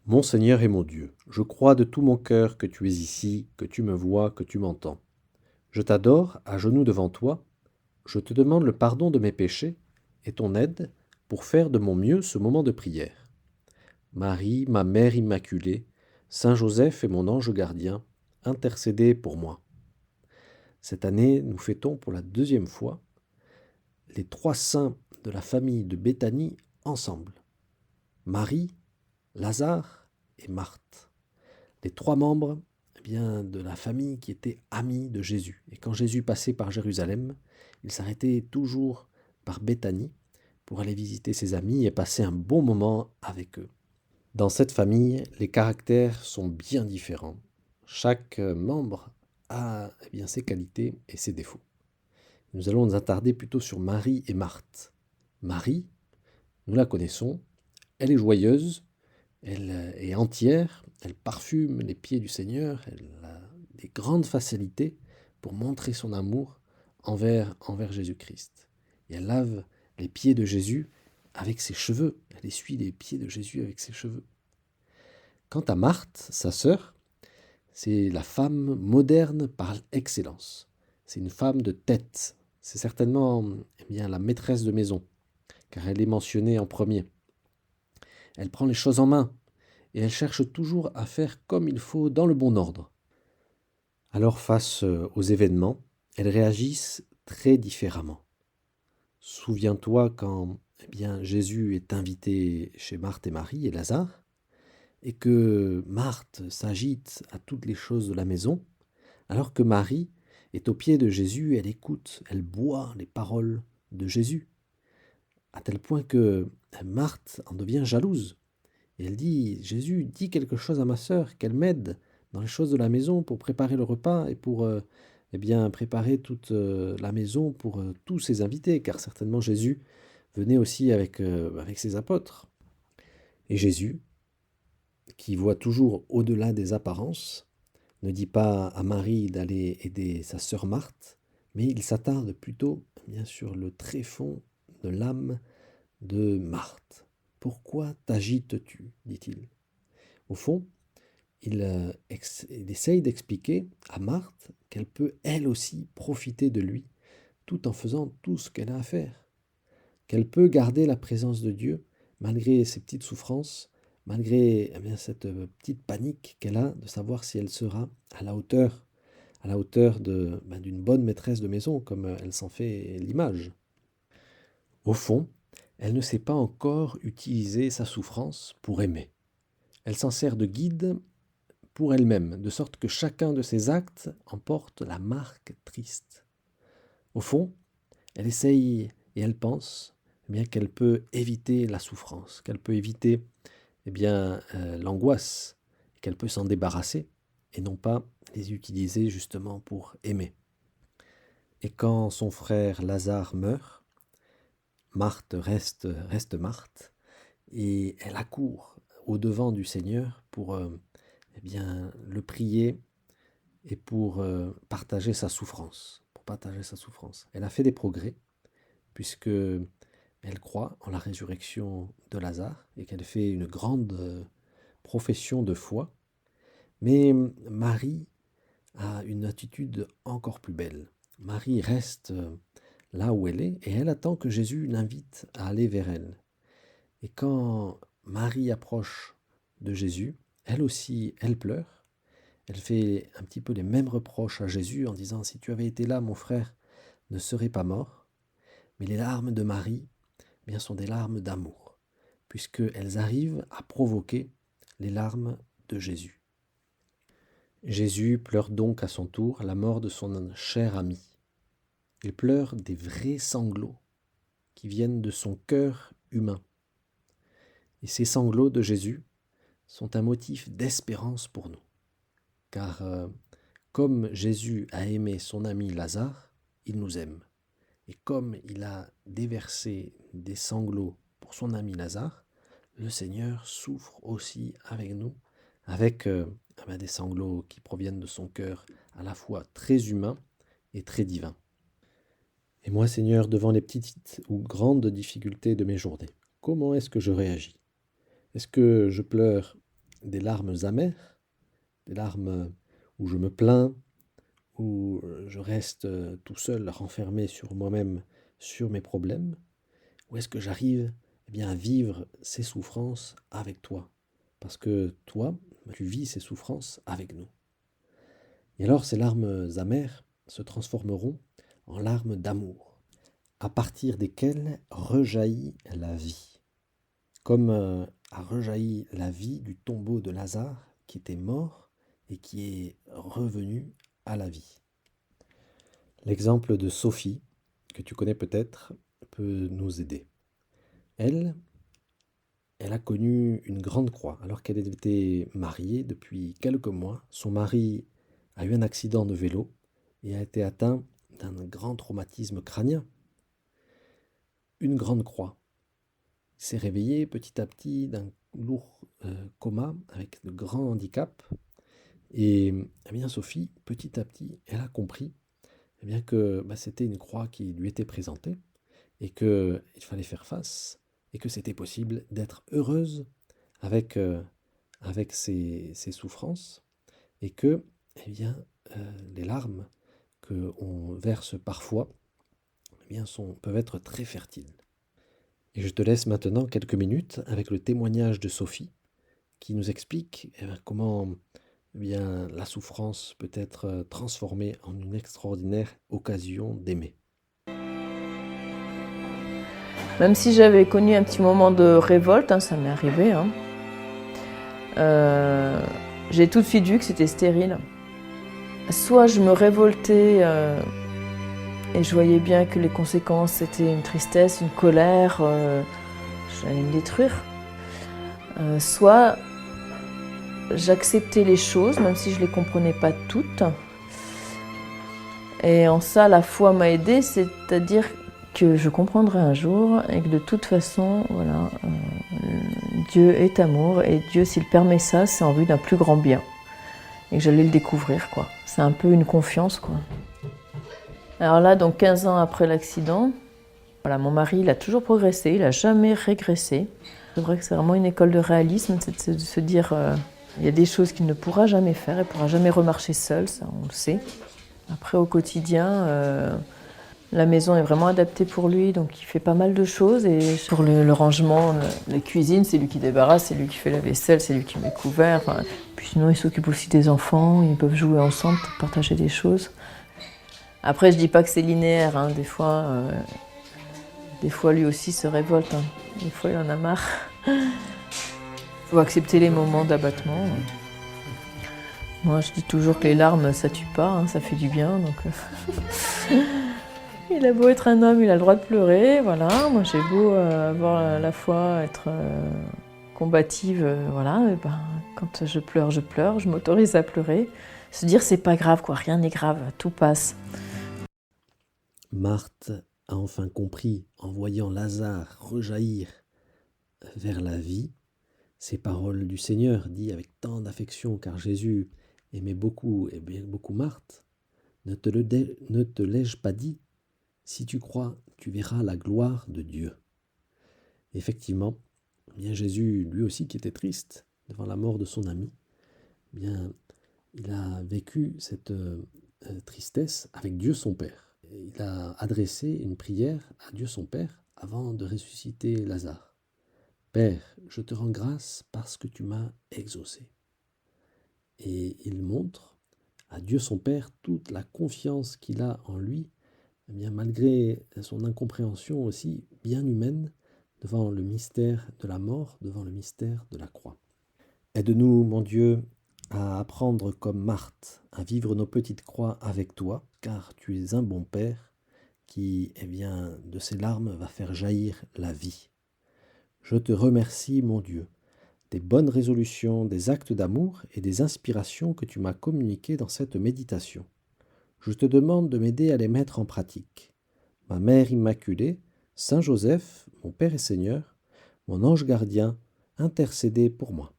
Mon Seigneur et mon Dieu, je crois de tout mon cœur que tu es ici, que tu me vois, que tu m'entends. Je t'adore, à genoux devant toi, je te demande le pardon de mes péchés et ton aide pour faire de mon mieux ce moment de prière. Marie, ma mère immaculée, Saint Joseph et mon ange gardien, intercédez pour moi. Cette année, nous fêtons pour la deuxième fois les trois saints de la famille de Béthanie ensemble. Marie, Lazare et Marthe. Les trois membres de la famille qui étaient amis de Jésus. Et quand Jésus passait par Jérusalem, il s'arrêtait toujours par Béthanie pour aller visiter ses amis et passer un bon moment avec eux. Dans cette famille, les caractères sont bien différents. Chaque membre a ses qualités et ses défauts. Nous allons nous attarder plutôt sur Marie et Marthe. Marie, nous la connaissons, elle est joyeuse, elle est entière, elle parfume les pieds du Seigneur, elle a des grandes facilités pour montrer son amour envers Jésus-Christ. Et elle lave les pieds de Jésus avec ses cheveux, elle essuie les pieds de Jésus avec ses cheveux. Quant à Marthe, sa sœur, c'est la femme moderne par excellence. C'est une femme de tête. C'est certainement la maîtresse de maison, car elle est mentionnée en premier. Elle prend les choses en main et elle cherche toujours à faire comme il faut dans le bon ordre. Alors face aux événements, elles réagissent très différemment. Souviens-toi quand Jésus est invité chez Marthe et Marie et Lazare, et que Marthe s'agite à toutes les choses de la maison, alors que Marie est aux pieds de Jésus, elle écoute, elle boit les paroles de Jésus, à tel point que Marthe en devient jalouse. Et elle dit, Jésus, dis quelque chose à ma sœur, qu'elle m'aide dans les choses de la maison pour préparer le repas et pour préparer toute la maison pour tous ses invités, car certainement Jésus venait aussi avec ses apôtres. Et Jésus, qui voit toujours au-delà des apparences, ne dit pas à Marie d'aller aider sa sœur Marthe, mais il s'attarde plutôt sur le tréfonds de l'âme de Marthe. Pourquoi t'agites-tu, dit-il. Au fond, il essaye d'expliquer à Marthe qu'elle peut elle aussi profiter de lui tout en faisant tout ce qu'elle a à faire. Qu'elle peut garder la présence de Dieu malgré ses petites souffrances, malgré cette petite panique qu'elle a de savoir si elle sera à la hauteur d'une bonne maîtresse de maison, comme elle s'en fait l'image. Au fond, elle ne sait pas encore utiliser sa souffrance pour aimer. Elle s'en sert de guide pour elle-même, de sorte que chacun de ses actes en porte la marque triste. Au fond, elle essaye et elle pense qu'elle peut éviter la souffrance, qu'elle peut éviter l'angoisse, qu'elle peut s'en débarrasser et non pas les utiliser justement pour aimer. Et quand son frère Lazare meurt, Marthe reste Marthe et elle accourt au-devant du Seigneur pour le prier et pour partager sa souffrance. Elle a fait des progrès puisque elle croit en la résurrection de Lazare et qu'elle fait une grande profession de foi. Mais Marie a une attitude encore plus belle. Marie reste là où elle est et elle attend que Jésus l'invite à aller vers elle. Et quand Marie approche de Jésus, elle aussi, elle pleure. Elle fait un petit peu les mêmes reproches à Jésus en disant « Si tu avais été là, mon frère ne serait pas mort ». Mais les larmes de Marie sont des larmes d'amour, puisqu'elles arrivent à provoquer les larmes de Jésus. Jésus pleure donc à son tour la mort de son cher ami. Il pleure des vrais sanglots qui viennent de son cœur humain. Et ces sanglots de Jésus sont un motif d'espérance pour nous. Car comme Jésus a aimé son ami Lazare, il nous aime. Et comme il a déversé des sanglots pour son ami Lazare, le Seigneur souffre aussi avec nous, avec des sanglots qui proviennent de son cœur à la fois très humain et très divin. Et moi, Seigneur, devant les petites ou grandes difficultés de mes journées, comment est-ce que je réagis? Est-ce que je pleure des larmes amères, des larmes où je me plains, où je reste tout seul, renfermé sur moi-même, sur mes problèmes? Ou est-ce que j'arrive eh bien, à vivre ces souffrances avec toi? Parce que toi, tu vis ces souffrances avec nous. Et alors ces larmes amères se transformeront en larmes d'amour, à partir desquelles rejaillit la vie. Comme a rejailli la vie du tombeau de Lazare qui était mort et qui est revenu à la vie. L'exemple de Sophie, que tu connais peut-être, peut nous aider. Elle, elle a connu une grande croix alors qu'elle était mariée depuis quelques mois. Son mari a eu un accident de vélo et a été atteint d'un grand traumatisme crânien. Une grande croix. Il s'est réveillé petit à petit d'un lourd coma avec de grands handicaps. Et eh bien, Sophie, petit à petit, elle a compris eh bien, que c'était une croix qui lui était présentée et qu'il fallait faire face et que c'était possible d'être heureuse avec, avec ses souffrances et que eh bien, les larmes qu'on verse parfois eh bien, peuvent être très fertiles. Et je te laisse maintenant quelques minutes avec le témoignage de Sophie qui nous explique comment eh bien, la souffrance peut être transformée en une extraordinaire occasion d'aimer. Même si j'avais connu un petit moment de révolte, hein, ça m'est arrivé, hein, j'ai tout de suite vu que c'était stérile. Soit je me révoltais et je voyais bien que les conséquences c'était une tristesse, une colère, j'allais me détruire. Soit j'acceptais les choses, même si je ne les comprenais pas toutes. Et en ça, la foi m'a aidée, c'est-à-dire que je comprendrai un jour et que de toute façon, voilà, Dieu est amour et Dieu, s'il permet ça, c'est en vue d'un plus grand bien. Et que j'allais le découvrir, quoi. C'est un peu une confiance, quoi. Alors là, donc 15 ans après l'accident, voilà, mon mari, il a toujours progressé, il n'a jamais régressé. C'est vrai que c'est vraiment une école de réalisme, c'est de se dire, il y a des choses qu'il ne pourra jamais faire, il ne pourra jamais remarcher seul, ça on le sait. Après, au quotidien, la maison est vraiment adaptée pour lui, donc il fait pas mal de choses. Et pour le rangement, la cuisine, c'est lui qui débarrasse, c'est lui qui fait la vaisselle, c'est lui qui met couvert. Enfin, puis sinon, il s'occupe aussi des enfants, ils peuvent jouer ensemble pour partager des choses. Après, je dis pas que c'est linéaire, hein. Des fois, lui aussi se révolte. Hein. Des fois, il en a marre. Il faut accepter les moments d'abattement. Moi, je dis toujours que les larmes, ça tue pas, hein, ça fait du bien. Donc, il a beau être un homme, il a le droit de pleurer. Voilà. Moi, j'ai beau avoir la foi, être combative. Voilà. Et ben, quand je pleure, je m'autorise à pleurer. Se dire, c'est pas grave, quoi, rien n'est grave, tout passe. Marthe a enfin compris, en voyant Lazare rejaillir vers la vie, ces paroles du Seigneur, dites avec tant d'affection, car Jésus aimait beaucoup, et bien beaucoup Marthe. Ne te l'ai-je pas dit? Si tu crois, tu verras la gloire de Dieu. Effectivement, bien Jésus, lui aussi qui était triste devant la mort de son ami, bien il a vécu cette tristesse avec Dieu son Père. Il a adressé une prière à Dieu son Père avant de ressusciter Lazare. Père, je te rends grâce parce que tu m'as exaucé. Et il montre à Dieu son Père toute la confiance qu'il a en lui, eh bien, malgré son incompréhension aussi bien humaine devant le mystère de la mort, devant le mystère de la croix. Aide-nous, mon Dieu, à apprendre comme Marthe, à vivre nos petites croix avec toi, car tu es un bon Père qui, eh bien, de ses larmes va faire jaillir la vie. Je te remercie, mon Dieu, des bonnes résolutions, des actes d'amour et des inspirations que tu m'as communiquées dans cette méditation. Je te demande de m'aider à les mettre en pratique. Ma Mère Immaculée, Saint Joseph, mon Père et Seigneur, mon ange gardien, intercédez pour moi.